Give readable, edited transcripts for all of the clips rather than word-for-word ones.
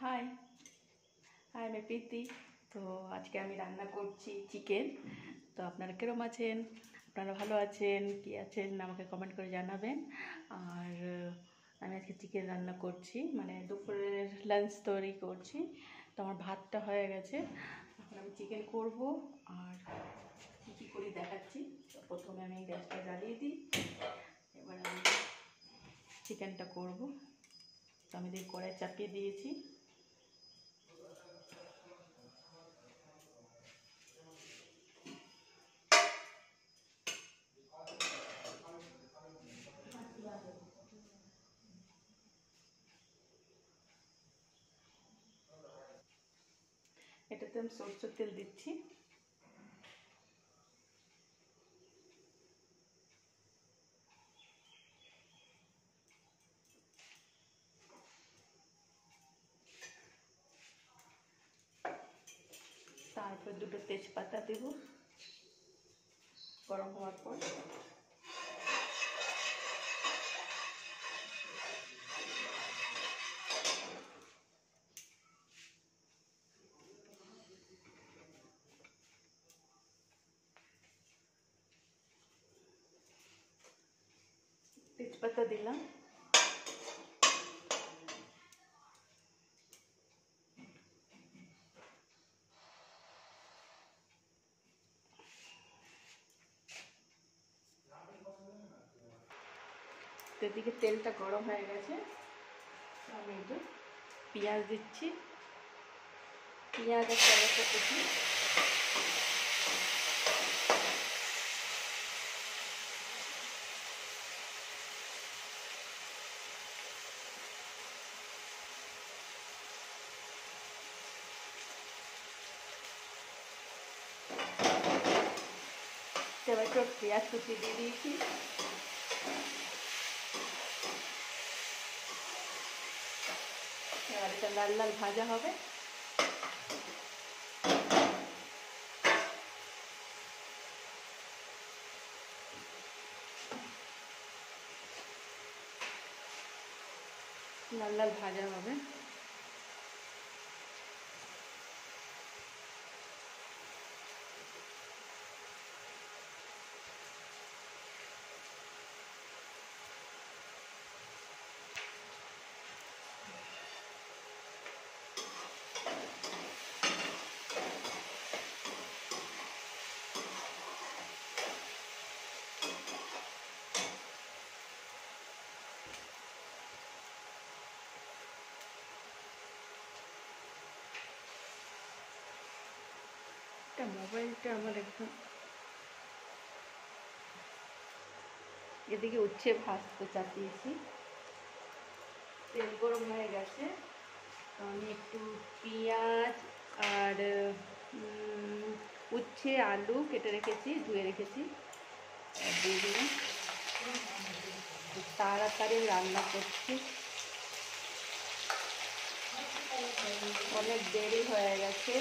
High high আমি প্রীতি। তো আজকে আমি রান্না করছি চিকেন। তো আপনারা কিরম আছেন? আপনারা ভালো আছেন কি আছেন আমাকে কমেন্ট করে জানাবেন। আর আমি আজকে চিকেন রান্না করছি, মানে দুপুরের লাঞ্চ তৈরি করছি। তো আমার ভাতটা হয়ে গেছে, এখন আমি চিকেন করব। আর কী কী করি দেখাচ্ছি। তো প্রথমে আমি গ্যাসটা জ্বালিয়ে দিই, এবার আমি চিকেনটা করব। তো আমি কড়াই চাপিয়ে দিয়েছি। এটাতে আমি সরষের তেল দিচ্ছি। তারপর দুটো তেজপাতা দেব গরম হওয়ার পর। তেজপাতা দিলাম, এদিকে তেলটা গরম হয়ে গেছে। আমি একটু পেঁয়াজ দিচ্ছি, পেঁয়াজ আর টমেটো কুচি। টমেটো পেঁয়াজ কুচি দিয়ে দিয়েছি। এবার এটা লাল লাল ভাজা হবে। লাল লাল ভাজা হবে। মোবাইলটা আমার একদম এদিকে উচ্ছে ভাজতে চাপিয়েছি। তেল গরম হয়ে গেছে, তো আমি একটু পেঁয়াজ আর উচ্ছে আলু কেটে রেখেছি, ধুয়ে রেখেছি, দিয়ে দিলাম। তাড়াতাড়ি রান্না করছি, অনেক দেরি হয়ে গেছে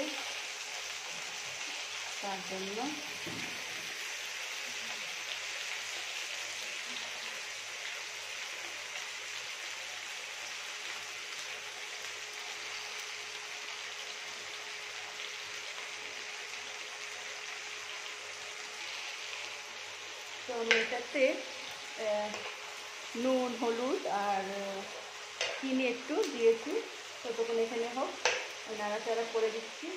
তার জন্য। তো আমি এটাতে নুন হলুদ আর চিনি একটু দিয়েছি। ততক্ষণ এখানে হোক, নাড়াচাড়া করে দিচ্ছি।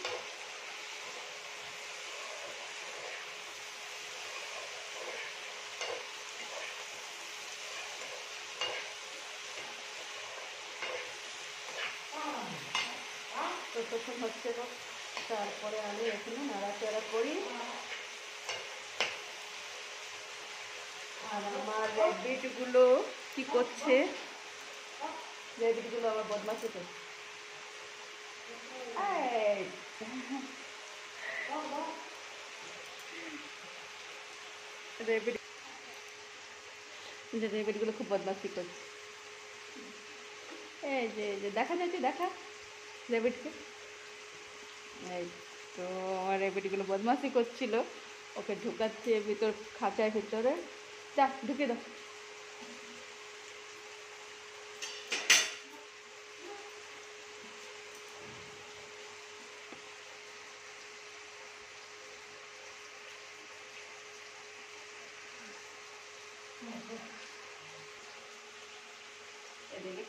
ততক্ষণ হচ্ছে হোক, তারপরে আমি এখানে নাড়াচাড়া করি। আর আমার র্যাবিটগুলো কি করছে? র্যাবিটগুলো আমার বদমাশি করছে। র্যাবিটগুলো খুব বদমাশি করছে। এই যে দেখা যাচ্ছে, দেখা র্যাবিটকে। এই তো আমার র্যাবিটগুলো বদমাশি করছিল, ওকে ঢুকাচ্ছে ভিতর খাঁচার ভিতরে। যা ঢুকে দাও।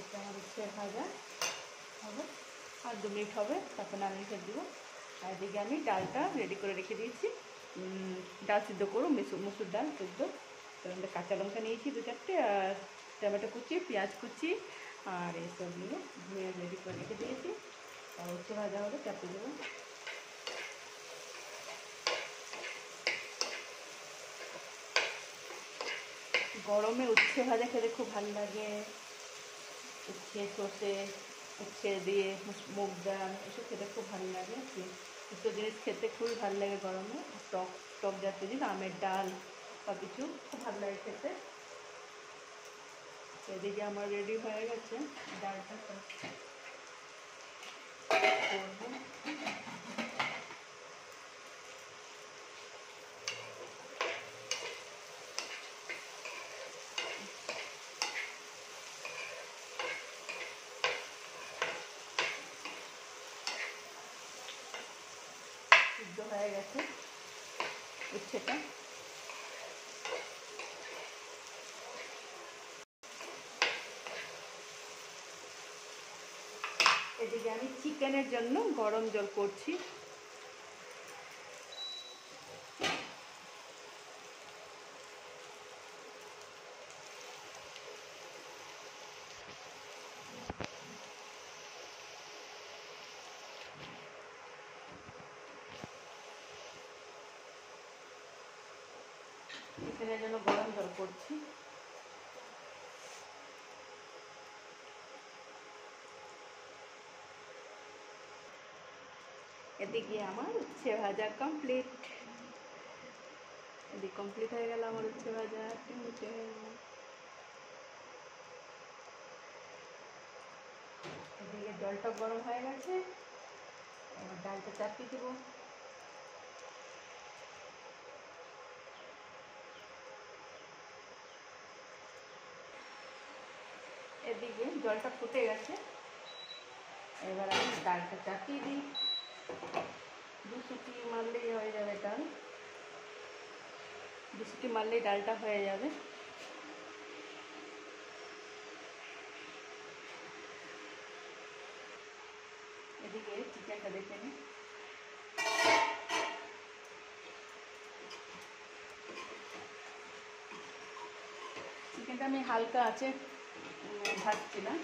এটা আমার উচ্ছে ভাজা হবে, আর 2 মিনিট হবে, তারপর নামিয়ে ফেলে দেবো। আর এদিকে আমি ডালটা রেডি করে রেখে দিয়েছি, ডাল সিদ্ধ করবো, মুসুর ডাল সিদ্ধ। তার মধ্যে কাঁচা লঙ্কা নিয়েছি 2-4টে, আর টমেটো কুচি, পেঁয়াজ কুচি, আর এইসব নিয়ে ধুয়ে রেডি করে রেখে দিয়েছি। আর উচ্ছে ভাজা হবে, চাপিয়ে দেবো। গরমে উচ্ছে ভাজা খেতে খুব ভালো লাগে। উচ্ছে সর্ষে, উচ্ছে দিয়ে মুগ ডাল, এসব খেতে খুব ভালো লাগে। এসব জিনিস খেতে খুবই ভালো লাগে গরমে। টক টক জাতীয় জিনিস, আমের ডাল, সব কিছু খুব ভালো লাগে খেতে। এদিকে আমার রেডি হয়ে গেছে, ডালটা করবো। সিদ্ধ হয়ে গেছে উচ্ছেটা। এদিকে আমি চিকেনের জন্য গরম জল করছি। চিকেনের জন্য গরম জল করছি। এদিকে আমার উচ্ছে ভাজা কমপ্লিট। এদিকে কমপ্লিট হয়ে গেল আমার উচ্ছে ভাজা। এদিকে জলটা গরম হয়ে গেছে, এবার ডালটা চাপিয়ে দেবো। এদিকে জলটা ফুটে গেছে, এবার আমি ডালটা চাপিয়ে দিই। 2 সিটি মারলেই হয়ে যাবে ডাল, 2 সিটি মারলেই ডালটা হয়ে যাবে। এদিকে চিকেনটা দেখে নিই। চিকেনটা আমি হালকা আছে ভাজছিলাম,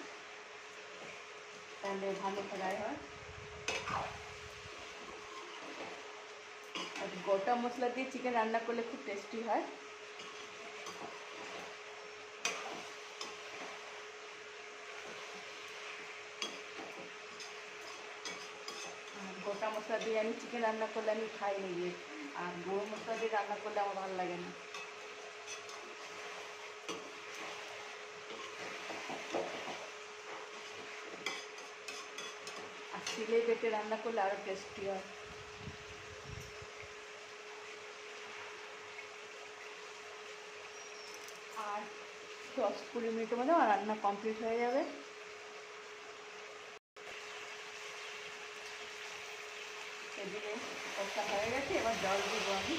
তাহলে ভালো ফ্রাই হয়। আর গোটা মশলা দিয়ে চিকেন রান্না করলে খুব টেস্টি হয়। গোটা মশলা দিয়ে আমি চিকেন রান্না করলে আমি খাই নিয়ে, আর গুঁড়ো মশলা দিয়ে রান্না করলে আমার ভালো লাগে না। আর সিলে বেটে রান্না করলে আরও টেস্টি হয়। আর 10-20 মিনিটের মধ্যে আমার রান্না কমপ্লিট হয়ে যাবে। এদিকে কষা হয়ে গেছে, এবার জল দিব আমি।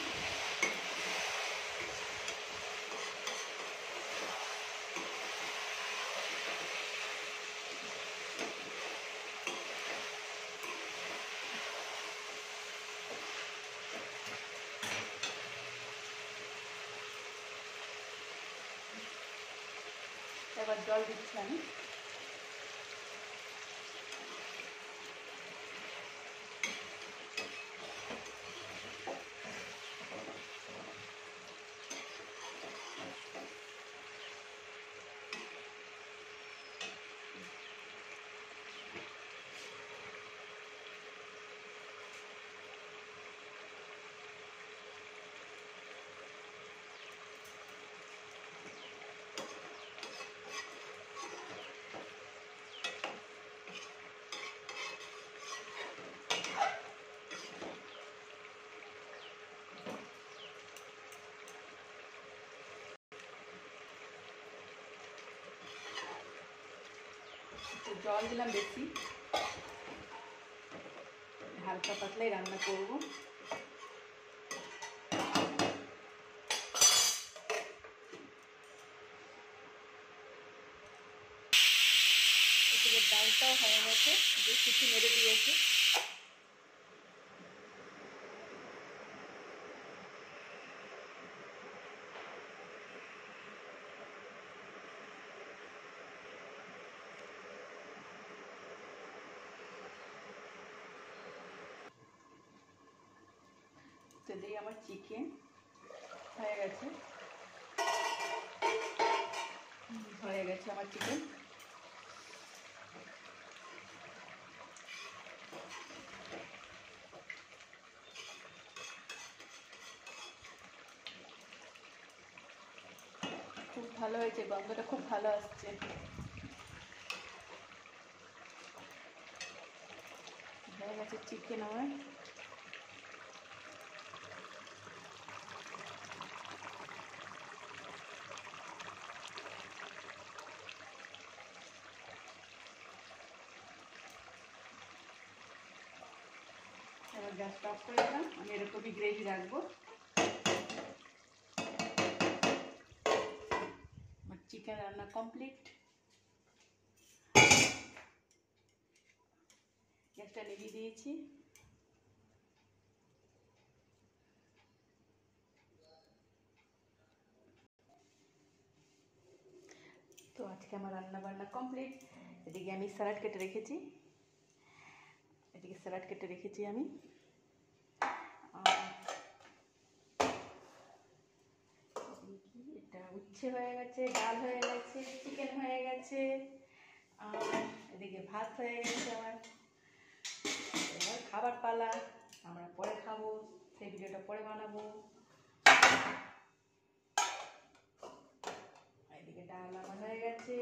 এবার জল দিচ্ছি আমি। জল দিলাম বেশি, হালকা পাতলাই রান্না করব। এদিকে ডালটাও হয়ে গেছে, যে কিছু মেরে দিয়েছে। তো এদিকে আমার চিকেন হয়ে গেছে, আমার চিকেন। খুব ভালো হয়েছে, গন্ধটা খুব ভালো আসছে। হয়ে গেছে চিকেন আমার। এবার গ্যাসটা অফ করে দিলাম, আমি এরকমই গ্রেভি রাখবো। আমার চিকেন রান্না কমপ্লিট। গ্যাসটা নিভিয়ে দিয়েছি। তো আজকে আমার রান্না বান্না কমপ্লিট। এদিকে আমি স্যালাড কেটে রেখেছি, আমি। এটা উচ্ছে হয়ে গেছে, ডাল হয়ে গেছে, চিকেন হয়ে গেছে, আর এদিকে ভাত হয়ে গেছে আমার। এবার খাবার পালা, আমরা পরে খাবো, সেই ভিডিওটা পরে বানাবো। এদিকে ডাল আমার হয়ে গেছে,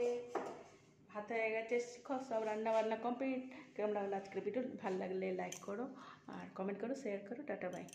ভাত হয়ে গেছে, শিখো সব রান্না বান্না কমপ্লিট। কেমন লাগলো আজকের ভিডিও? ভালো লাগলে লাইক করো, আর কমেন্ট করো, শেয়ার করো। Tata bye.